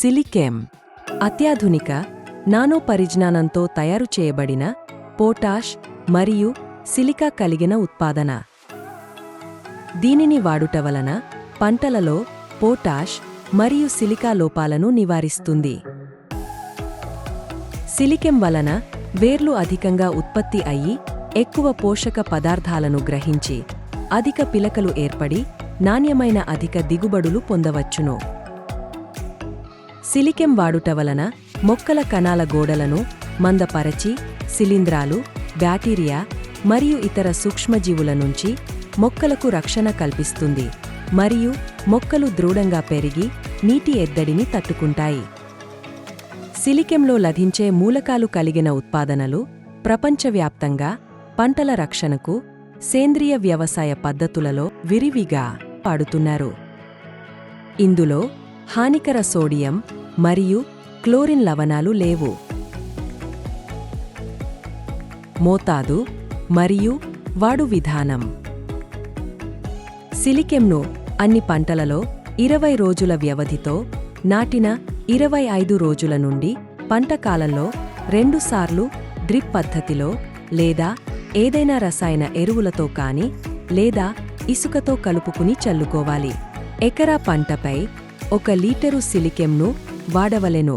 సిలికేమ్ అత్యాధునిక నానో పరిజ్ఞానంతో తయారు చేయబడిన పొటాష్ మరియు సిలికా కలిగిన ఉత్పాదన. దీనిని వాడుట వలన పంటలలో పొటాష్ మరియు సిలికా లోపాలను నివారిస్తుంది. సిలికేమ్ వలన వేర్లు అధికంగా ఉత్పత్తి అయ్యి ఎక్కువ పోషక పదార్థాలను గ్రహించి అధిక పిలకలు ఏర్పడి నాణ్యమైన అధిక దిగుబడులు పొందవచ్చును. సిలికేమ్ వాడుట వలన మొక్కల కణాల గోడలను మందపరచి శిలీంధ్రాలు, బ్యాక్టీరియా మరియు ఇతర సూక్ష్మజీవుల నుంచి మొక్కలకు రక్షణ కల్పిస్తుంది మరియు మొక్కలు దృఢంగా పెరిగి నీటి ఎద్దడిని తట్టుకుంటాయి. సిలికేమ్లో లభించే మూలకాలు కలిగిన ఉత్పాదనలు ప్రపంచవ్యాప్తంగా పంటల రక్షణకు సేంద్రియ వ్యవసాయ పద్ధతులలో విరివిగా వాడుతున్నారు. ఇందులో హానికర సోడియం మరియు క్లోరిన్ లవణాలు లేవు. మోతాదు మరియు వాడు విధానం. సిలికేమ్ను అన్ని పంటలలో 20 రోజుల వ్యవధితో నాటిన 25 రోజుల నుండి పంట కాలంలో 2 సార్లు డ్రిప్ పద్ధతిలో లేదా ఏదైనా రసాయన ఎరువులతో కాని లేదా ఇసుకతో కలుపుకుని చల్లుకోవాలి. ఎకరా పంటపై 1 లీటరు సిలికేమ్ను వాడవలెను.